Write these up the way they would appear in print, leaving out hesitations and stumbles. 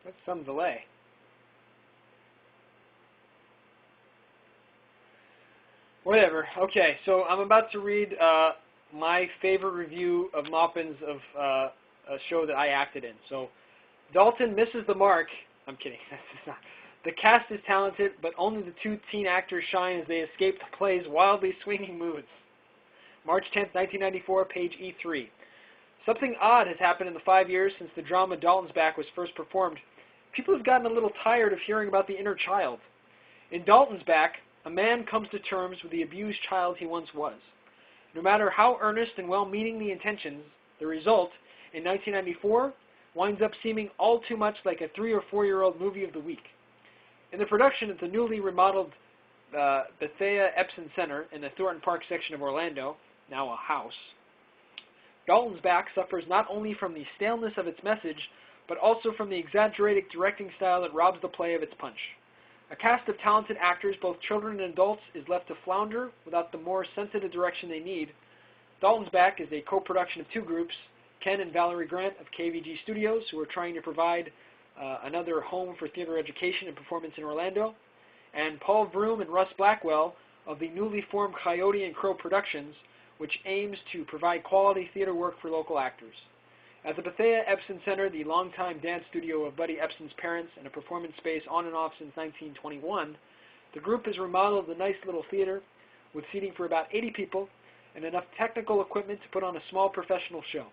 That's some delay. Whatever. Okay, so I'm about to read my favorite review of Maupin's of a show that I acted in. So, Dalton misses the mark. I'm kidding. The cast is talented, but only the two teen actors shine as they escape the play's wildly swinging moods. March 10th, 1994, page E3. Something odd has happened in the 5 years since the drama Dalton's Back was first performed. People have gotten a little tired of hearing about the inner child. In Dalton's Back, a man comes to terms with the abused child he once was. No matter how earnest and well-meaning the intentions, the result, in 1994, winds up seeming all too much like a 3 or 4-year-old movie of the week. In the production at the newly remodeled Betsey Epson Center in the Thornton Park section of Orlando, now a house, Dalton's Back suffers not only from the staleness of its message, but also from the exaggerated directing style that robs the play of its punch. A cast of talented actors, both children and adults, is left to flounder without the more sensitive direction they need. Dalton's Back is a co-production of two groups, Ken and Valerie Grant of KVG Studios, who are trying to provide another home for theater education and performance in Orlando, and Paul Vroom and Russ Blackwell of the newly formed Coyote and Crow Productions, which aims to provide quality theater work for local actors. At the Betsey Epson Center, the longtime dance studio of Buddy Epson's parents and a performance space on and off since 1921, the group has remodeled the nice little theater with seating for about 80 people and enough technical equipment to put on a small professional show.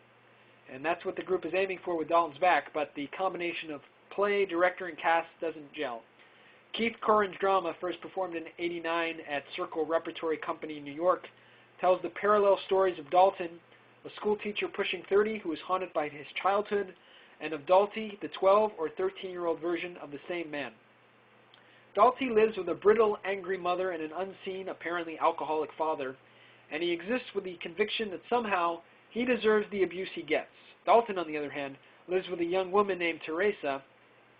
And that's what the group is aiming for with Dalton's Back, but the combination of play, director, and cast doesn't gel. Keith Corin's drama, first performed in '89 at Circle Repertory Company in New York, tells the parallel stories of Dalton, a school teacher pushing 30 who is haunted by his childhood, and of Dalty, the 12 or 13-year-old version of the same man. Dalty lives with a brittle, angry mother and an unseen, apparently alcoholic father, and he exists with the conviction that somehow he deserves the abuse he gets. Dalton, on the other hand, lives with a young woman named Teresa.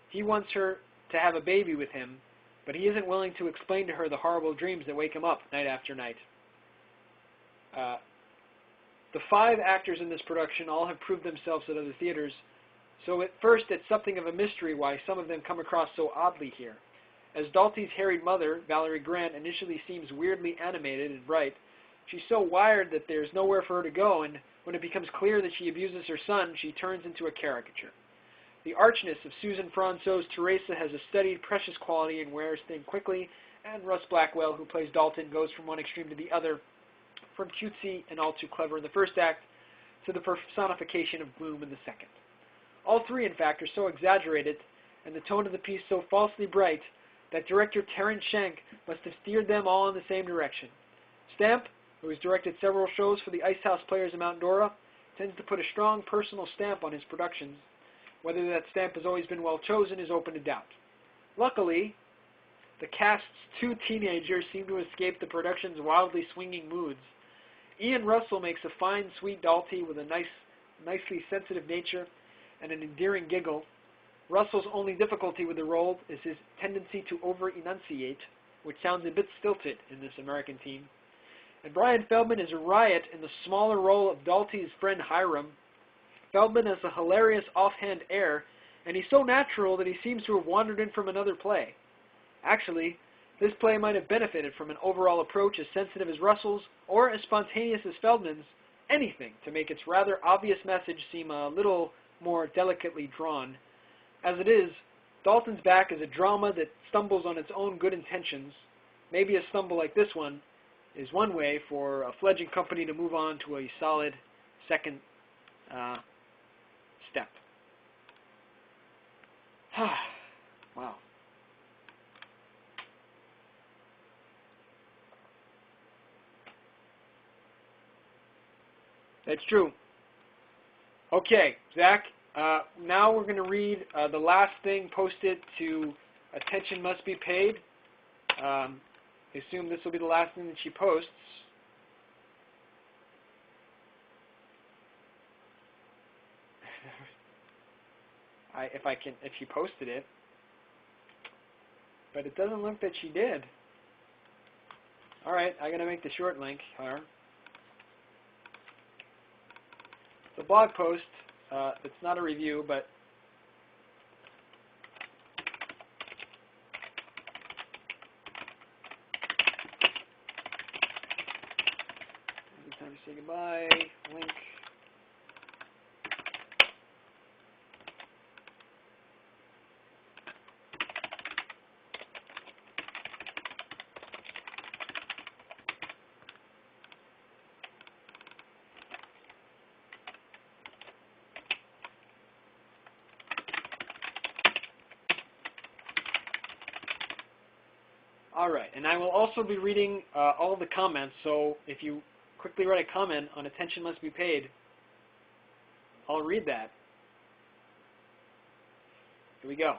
He wants her to have a baby with him, but he isn't willing to explain to her the horrible dreams that wake him up night after night. The 5 actors in this production all have proved themselves at other theaters, so at first it's something of a mystery why some of them come across so oddly here. As Dalty's harried mother, Valerie Grant, initially seems weirdly animated and bright, she's so wired that there's nowhere for her to go, and when it becomes clear that she abuses her son, she turns into a caricature. The archness of Susan Franco's Teresa has a studied, precious quality and wears thin quickly, and Russ Blackwell, who plays Dalton, goes from one extreme to the other, from cutesy and all too clever in the first act to the personification of gloom in the second. All 3, in fact, are so exaggerated, and the tone of the piece so falsely bright, that director Terrence Schenk must have steered them all in the same direction. Stamp, who has directed several shows for the Ice House Players in Mount Dora, tends to put a strong personal stamp on his productions. Whether that stamp has always been well chosen is open to doubt. Luckily, the cast's 2 teenagers seem to escape the production's wildly swinging moods. Ian Russell makes a fine, sweet Dalty with a nicely sensitive nature and an endearing giggle. Russell's only difficulty with the role is his tendency to over-enunciate, which sounds a bit stilted in this American teen. And Brian Feldman is a riot in the smaller role of Dalty's friend Hiram. Feldman has a hilarious offhand air, and he's so natural that he seems to have wandered in from another play. Actually, this play might have benefited from an overall approach as sensitive as Russell's, or as spontaneous as Feldman's, anything to make its rather obvious message seem a little more delicately drawn. As it is, Dalton's Back is a drama that stumbles on its own good intentions. Maybe a stumble like this one is one way for a fledgling company to move on to a solid second step. Wow. That's true. Okay, Zach, now we're going to read the last thing posted to Attention Must Be Paid. I assume this will be the last thing that she posts. If she posted it. But it doesn't look that she did. Alright, I'm going to make the short link here. The blog post, it's not a review, but say goodbye. Link. All right, and I will also be reading all the comments, so if you quickly write a comment on attention must be paid, I'll read that. Here we go.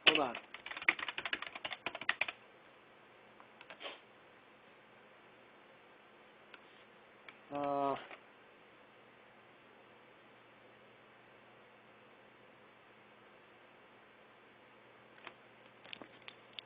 Hold on.